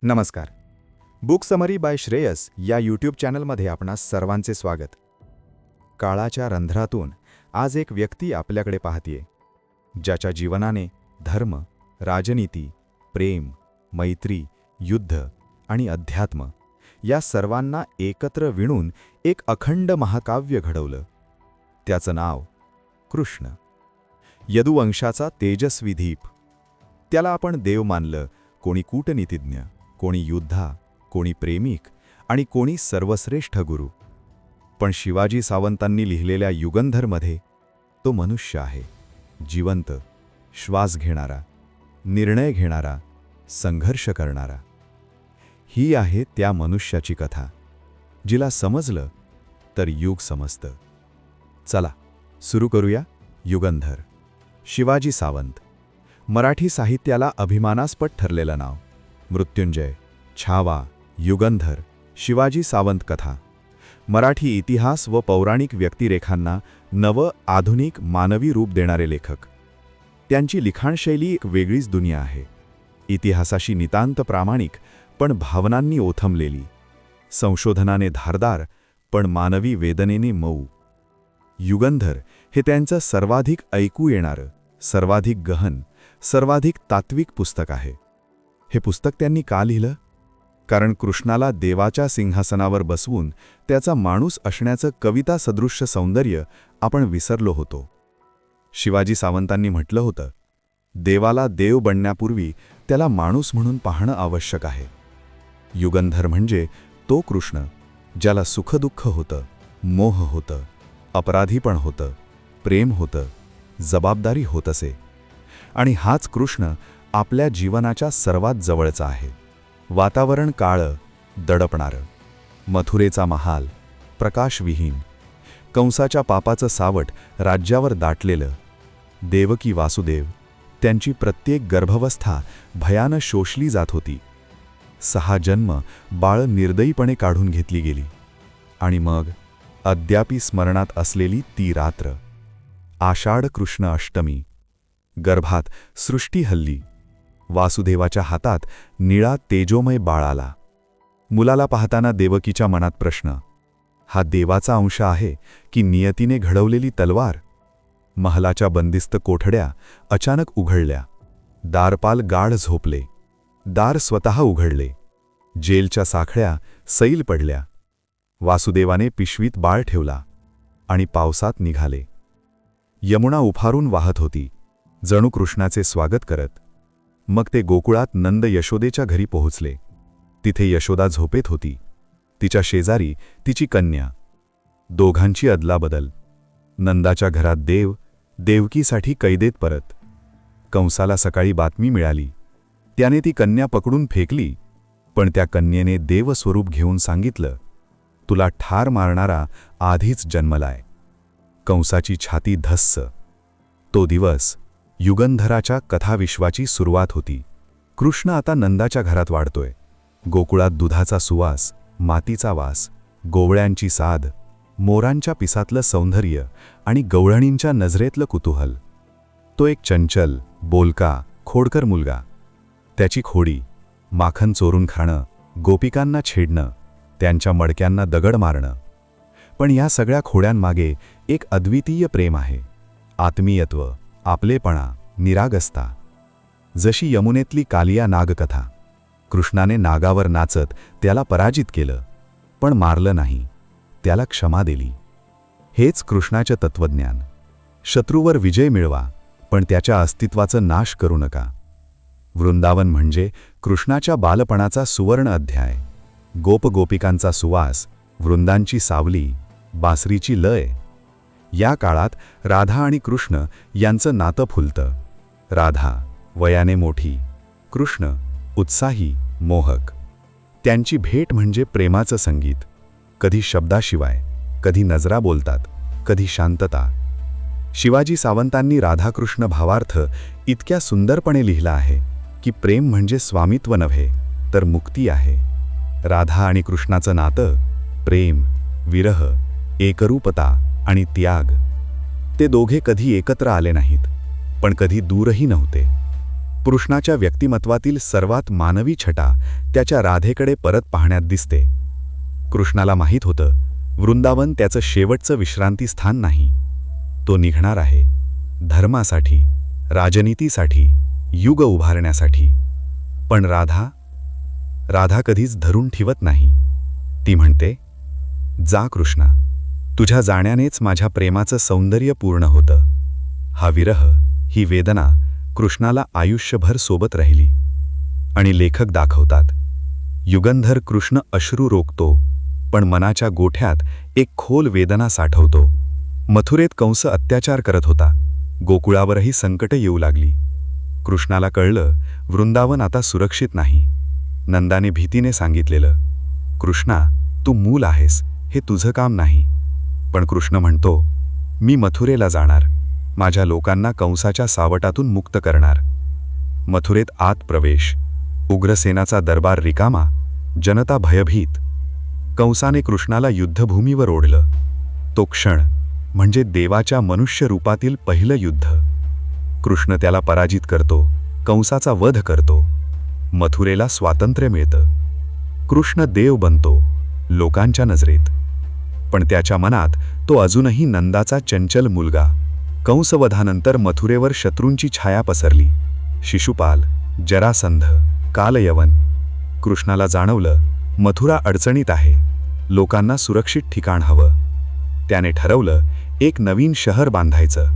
नमस्कार. Book summary bye Shreyas या YouTube चॅनलमध्ये आपणास सर्वांचे स्वागत. काळाच्या रंध्रातून आज एक व्यक्ती आपल्याकडे पाहतीये, ज्याच्या जीवनाने धर्म, राजनीती, प्रेम, मैत्री, युद्ध आणि अध्यात्म या सर्वांना एकत्र विणून एक अखंड महाकाव्य घडवलं. त्याचं नाव कृष्ण. यदुवंशाचा तेजस्वी दीप. त्याला आपण देव मानलं, कोणी कूटनीतिज्ञ, कोणी योद्धा, कोणी प्रेमिक आणि कोणी सर्वश्रेष्ठ गुरु. पण शिवाजी सावंतांनी लिहिलेल्या युगंधरमध्ये तो मनुष्य आहे, जिवंत, श्वास घेणारा, निर्णय घेणारा, संघर्ष करणारा. ही आहे त्या मनुष्याची कथा, जिला समजलं तर युग समजतं. चला सुरू करूया. युगंधर. शिवाजी सावंत. मराठी साहित्याला अभिमानास्पद ठरलेलं नाव. मृत्युंजय, छावा, युगंधर, शिवाजी सावंत कथा. मराठी इतिहास व पौराणिक व्यक्तिरेखांना नवं, आधुनिक, मानवी रूप देणारे लेखक. त्यांची लिखाणशैली एक वेगळीच दुनिया आहे. इतिहासाशी नितांत प्रामाणिक पण भावनांनी ओथंबलेली. संशोधनाने धारदार पण मानवी वेदनेने मऊ. युगंधर हे त्यांचं सर्वाधिक ऐकू येणारं, सर्वाधिक गहन, सर्वाधिक तात्विक पुस्तक आहे. हे पुस्तक त्यांनी का लिहिलं? कारण कृष्णाला देवाच्या सिंहासनावर बसवून त्याचा माणूस असण्याचं कविता सदृश्य सौंदर्य आपण विसरलो होतो. शिवाजी सावंतांनी म्हटलं होतं, देवाला देव बनण्यापूर्वी त्याला माणूस म्हणून पाहणं आवश्यक आहे. युगंधर म्हणजे तो कृष्ण, ज्याला सुखदुःख होतं, मोह होतं, अपराधीपण होतं, प्रेम होतं, जबाबदारी होत असे. आणि हाच कृष्ण आपल्या जीवनाच्या सर्वात जवळचा आहे. वातावरण काळं, दडपणारं. मथुरेचा महाल, प्रकाशविहीन. कंसाच्या पापाचं सावट राज्यावर दाटलेलं. देवकी वासुदेव, त्यांची प्रत्येक गर्भावस्था भयानं शोषली जात होती. 6 जन्म बाळ निर्दयीपणे काढून घेतली गेली. आणि मग अद्यापि स्मरणात असलेली ती रात्र. आषाढ कृष्ण अष्टमी. गर्भात सृष्टी हल्ली. वासुदेवाच्या हातात निळा तेजोमय बाळ आला. मुलाला पाहताना देवकीच्या मनात प्रश्न, हा देवाचा अंश आहे की नियतीने घडवलेली तलवार? महलाच्या बंदिस्त कोठड्या अचानक उघडल्या. दारपाल गाढ झोपले. दार स्वतः उघडले. जेलच्या साखळ्या सैल पडल्या. वासुदेवाने पिशवीत बाळ ठेवला आणि पावसात निघाले. यमुना उफारून वाहत होती, जणू कृष्णाचे स्वागत करत. मग ते गोकुळात नंद यशोदेच्या घरी पोहोचले. तिथे यशोदा झोपेत होती. तिच्या शेजारी तिची कन्या. दोघांची अदलाबदल. नंदाच्या घरात देव, देवकीसाठी कैदेत परत. कंसाला सकाळी बातमी मिळाली. त्याने ती कन्या पकडून फेकली. पण त्या कन्येने देवस्वरूप घेऊन सांगितलं, तुला ठार मारणारा आधीच जन्मलाय. कंसाची छाती धस्स. तो दिवस युगंधराच्या कथाविश्वाची सुरुवात होती. कृष्ण आता नंदाच्या घरात वाढतोय. गोकुळात दुधाचा सुवास, मातीचा वास, गोवळ्यांची साध, मोरांच्या पिसातलं सौंदर्य आणि गवळणींच्या नजरेतलं कुतूहल. तो एक चंचल, बोलका, खोडकर मुलगा. त्याची खोडी, माखन चोरून खाणं, गोपिकांना छेडणं, त्यांच्या मडक्यांना दगड मारणं. पण या सगळ्या खोड्यांमागे एक अद्वितीय प्रेम आहे. आत्मीयत्व, आपलेपणा, निरागसता. जशी यमुनेतली कालिया नागकथा. कृष्णाने नागावर नाचत त्याला पराजित केलं, पण मारलं नाही, त्याला क्षमा दिली. हेच कृष्णाचे तत्वज्ञान. शत्रूवर विजय मिळवा, पण त्याच्या अस्तित्वाचं नाश करू नका. वृंदावन म्हणजे कृष्णाच्या बालपणाचा सुवर्ण अध्याय. गोपगोपिकांचा सुवास, वृंदांची सावली, बासरीची लय. या काळात राधा आणि कृष्ण यांचं नातं फुलतं. राधा वयाने मोठी, कृष्ण उत्साही, मोहक. त्यांची भेट म्हणजे प्रेमाचं संगीत. कधी शब्दाशिवाय, कधी नजरा बोलतात, कधी शांतता. शिवाजी सावंतांनी राधाकृष्ण भावार्थ इतक्या सुंदरपणे लिहिला आहे की प्रेम म्हणजे स्वामित्व नव्हे तर मुक्ती आहे. राधा आणि कृष्णाचं नातं प्रेम, विरह, एकरूपता आणि त्याग. ते दोघे कधी एकत्र आले नाहीत, पण कधी दूरही नव्हते. कृष्णाच्या व्यक्तिमत्वातील सर्वात मानवी छटा त्याच्या राधेकडे परत पाहण्यात दिसते. कृष्णाला माहीत होतं, वृंदावन त्याचं शेवटचं विश्रांतीस्थान नाही. तो निघणार आहे धर्मासाठी, राजनीतीसाठी, युग उभारण्यासाठी. पण राधा कधीच धरून ठेवत नाही. ती म्हणते, जा कृष्णा, तुझ्या जाण्यानेच माझ्या प्रेमाचं सौंदर्य पूर्ण होतं. हा विरह, ही वेदना कृष्णाला आयुष्यभर सोबत राहिली. आणि लेखक दाखवतात, युगंधर कृष्ण अश्रू रोखतो, पण मनाच्या गोठ्यात एक खोल वेदना साठवतो. मथुरेत कंस अत्याचार करत होता, गोकुळावरही संकट येऊ लागली. कृष्णाला कळलं, वृंदावन आता सुरक्षित नाही. नंदाने भीतीने सांगितलेलं, कृष्णा, तू मूल आहेस, हे तुझं काम नाही. पण कृष्ण म्हणतो, मी मथुरेला जाणार, माझ्या लोकांना कंसाच्या सावटातून मुक्त करणार. मथुरेत आत प्रवेश, उग्रसेनाचा दरबार रिकामा, जनता भयभीत. कंसाने कृष्णाला युद्धभूमीवर ओढलं. तो क्षण म्हणजे देवाच्या मनुष्य रूपातील पहिलं युद्ध. कृष्ण त्याला पराजित करतो, कंसाचा वध करतो. मथुरेला स्वातंत्र्य मिळतं. कृष्ण देव बनतो लोकांच्या नजरेत. पण त्याच्या मनात तो अजूनही नंदाचा चंचल मुलगा. कंसवधानंतर मथुरेवर शत्रूंची छाया पसरली. शिशुपाल, जरासंध, कालयवन. कृष्णाला जाणवलं, मथुरा अडचणीत आहे, लोकांना सुरक्षित ठिकाण हवं. त्याने ठरवलं, एक नवीन शहर बांधायचं.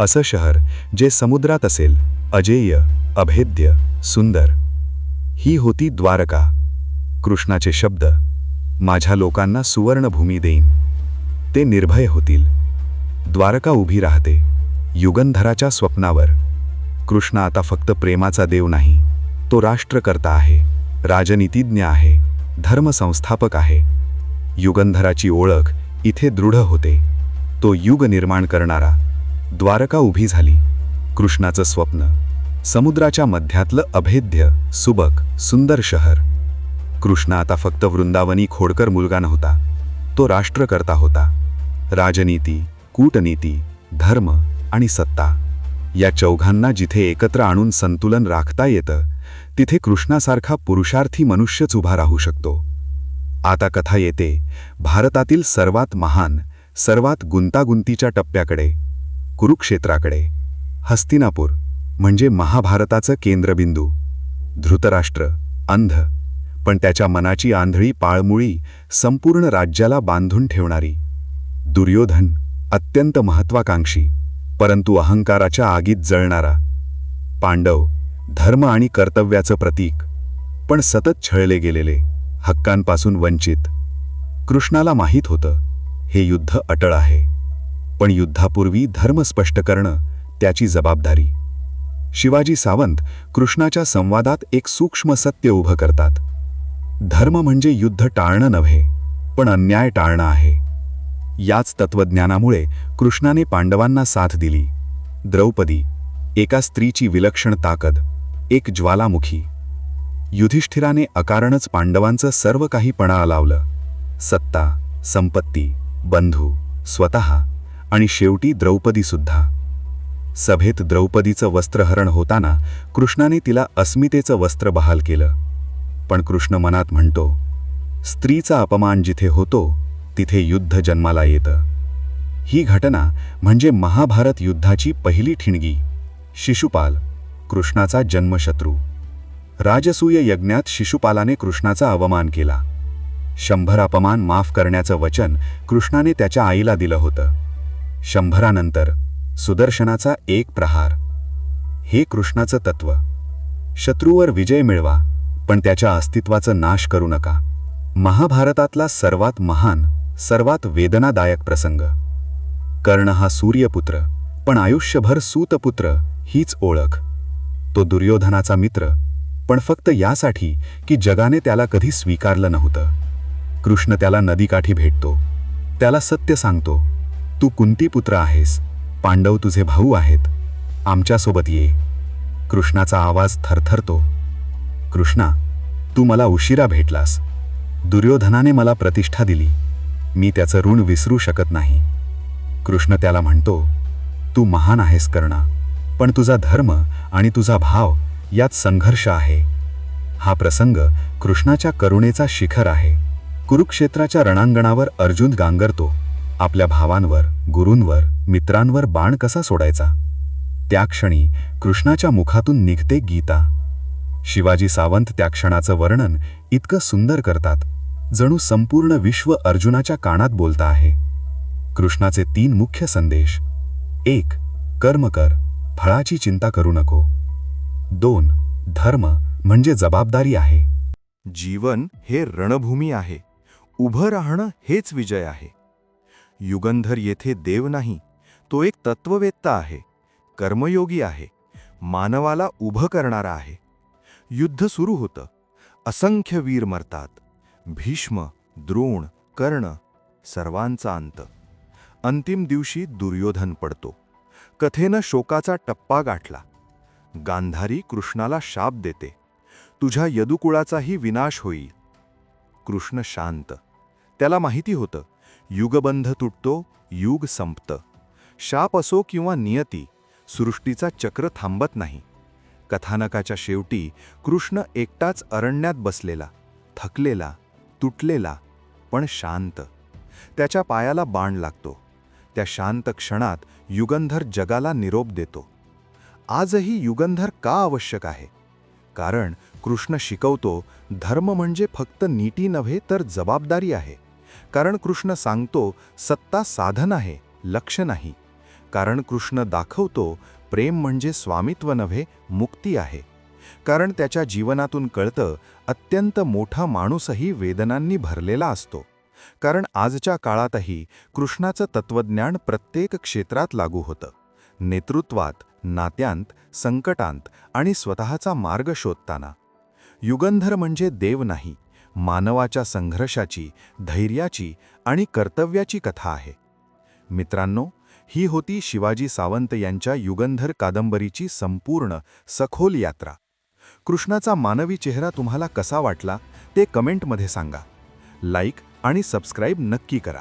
असं शहर जे समुद्रात असेल, अजेय, अभेद्य, सुंदर. ही होती द्वारका. कृष्णाचे शब्द, माझ्या लोकांना सुवर्णभूमी देईन, ते निर्भय होतील. द्वारका उभी राहते युगंधराच्या स्वप्नावर. कृष्ण आता फक्त प्रेमाचा देव नाही, तो राष्ट्रकर्ता आहे, राजनीतिज्ञ आहे, धर्मसंस्थापक आहे. युगंधराची ओळख इथे दृढ होते, तो युग निर्माण करणारा. द्वारका उभी झाली. कृष्णाचं स्वप्न, समुद्राच्या मध्यातलं अभेद्य, सुबक, सुंदर शहर. कृष्ण आता फक्त वृंदावनी खोडकर मुलगा नव्हता, तो राष्ट्रकर्ता होता. राजनीती, कूटनीती, धर्म आणि सत्ता या चौघांना जिथे एकत्र आणून संतुलन राखता येतं, तिथे कृष्णासारखा पुरुषार्थी मनुष्यच उभा राहू शकतो. आता कथा येते भारतातील सर्वात महान, सर्वात गुंतागुंतीच्या टप्प्याकडे, कुरुक्षेत्राकडे. हस्तिनापूर म्हणजे महाभारताचं केंद्रबिंदू. धृतराष्ट्र अंध, पण त्याच्या मनाची आंधळी पाळमुळी संपूर्ण राज्याला बांधून ठेवणारी. दुर्योधन अत्यंत महत्वाकांक्षी, परंतु अहंकाराच्या आगीत जळणारा. पांडव धर्म आणि कर्तव्याचं प्रतीक, पण सतत छळले गेलेले, हक्कांपासून वंचित. कृष्णाला माहीत होतं, हे युद्ध अटळ आहे, पण युद्धापूर्वी धर्म स्पष्ट करणं त्याची जबाबदारी. शिवाजी सावंत कृष्णाच्या संवादात एक सूक्ष्म सत्य उभं करतात. धर्म म्हणजे युद्ध टाळणं नव्हे, पण अन्याय टाळणं आहे. याच तत्वज्ञानामुळे कृष्णाने पांडवांना साथ दिली. द्रौपदी, एका स्त्रीची विलक्षण ताकद, एक ज्वालामुखी. युधिष्ठिराने अकारणच पांडवांचं सर्व काही पणा लावलं. सत्ता, संपत्ती, बंधू, स्वतः आणि शेवटी द्रौपदीसुद्धा. सभेत द्रौपदीचं वस्त्रहरण होताना कृष्णाने तिला अस्मितेचं वस्त्र बहाल केलं. पण कृष्ण मनात म्हणतो, स्त्रीचा अपमान जिथे होतो तिथे युद्ध जन्माला येतं. ही घटना म्हणजे महाभारत युद्धाची पहिली ठिणगी. शिशुपाल, कृष्णाचा जन्मशत्रू. राजसूय यज्ञात शिशुपालाने कृष्णाचा अवमान केला. 100 अपमान माफ करण्याचं वचन कृष्णाने त्याच्या आईला दिलं होतं. 100 सुदर्शनाचा एक प्रहार. हे कृष्णाचं तत्व. शत्रूवर विजय मिळवा, पण त्याच्या अस्तित्वाचा नाश करू नका. महाभारतातला सर्वात महान, सर्वात वेदनादायक प्रसंग. कर्ण हा सूर्यपुत्र, पण आयुष्यभर सूतपुत्र हीच ओळख. तो दुर्योधनाचा मित्र, पण फक्त यासाठी की जगाने त्याला कधी स्वीकारलं नव्हतं. कृष्ण त्याला नदीकाठी भेटतो, त्याला सत्य सांगतो, तू कुंतीपुत्र आहेस, पांडव तुझे भाऊ आहेत, आमच्यासोबत ये. कृष्णाचा आवाज थरथरतो, कृष्णा, तू मला उशिरा भेटलास. दुर्योधनाने मला प्रतिष्ठा दिली, मी त्याचं ऋण विसरू शकत नाही. कृष्ण त्याला म्हणतो, तू महान आहेस कर्णा, पण तुझा धर्म आणि तुझा भाव यात संघर्ष आहे. हा प्रसंग कृष्णाच्या करुणेचा शिखर आहे. कुरुक्षेत्राच्या रणांगणावर अर्जुन गांगरतो, आपल्या भावांवर, गुरूंवर, मित्रांवर बाण कसा सोडायचा. त्या क्षणी कृष्णाच्या मुखातून निघते गीता. शिवाजी सावंत त्या क्षणाचं वर्णन इतकं सुंदर करतात, जणू संपूर्ण विश्व अर्जुनाच्या कानात बोलता आहे. कृष्णाचे 3 मुख्य संदेश: 1. कर्म कर, फळाची चिंता करू नको. 2. धर्म म्हणजे जबाबदारी आहे. जीवन हे रणभूमी आहे. उभं राहणं हेच विजय आहे. युगंधर येथे देव नाही, तो एक तत्ववेत्ता आहे, कर्मयोगी आहे, मानवाला उभं करणारा आहे. युद्ध सुरू होतं. असंख्य वीर मरतात. भीष्म, द्रोण, कर्ण, सर्वांचा अंत. अंतिम दिवशी दुर्योधन पडतो. कथेनं शोकाचा टप्पा गाठला. गांधारी कृष्णाला शाप देते, तुझ्या यदुकुळाचाही विनाश होईल. कृष्ण शांत. त्याला माहिती होतं, युगबंध तुटतो, युग संपतं. शाप असो किंवा नियती, सृष्टीचा चक्र थांबत नाही. कथानकाच्या शेवटी कृष्ण एकटाच अरण्यात बसलेला, थकलेला, तुटलेला, पण शांत. त्याच्या पायाला बाण लागतो. त्या शांत क्षणात युगंधर जगाला निरोप देतो. आजही युगंधर का आवश्यक आहे? कारण कृष्ण शिकवतो, धर्म म्हणजे फक्त नीती नव्हे तर जबाबदारी आहे. कारण कृष्ण सांगतो, सत्ता साधन आहे, लक्ष्य नाही. कारण कृष्ण दाखवतो, प्रेम म्हणजे स्वामित्व नव्हे, मुक्ती आहे. कारण त्याच्या जीवनातून कळतं, अत्यंत मोठा माणूसही वेदनांनी भरलेला असतो. कारण आजच्या काळातही कृष्णाचं तत्वज्ञान प्रत्येक क्षेत्रात लागू होतं. नेतृत्वात, नात्यांत, संकटांत आणि स्वतःचा मार्ग शोधताना. युगंधर म्हणजे देव नाही, मानवाच्या संघर्षाची, धैर्याची आणि कर्तव्याची कथा आहे. मित्रांनो, ही होती शिवाजी सावंत यांच्या युगंधर कादंबरीची संपूर्ण सखोल यात्रा. कृष्णाचा मानवी चेहरा तुम्हाला कसा वाटला ते कमेंटमध्ये सांगा. लाईक आणि सबस्क्राईब नक्की करा.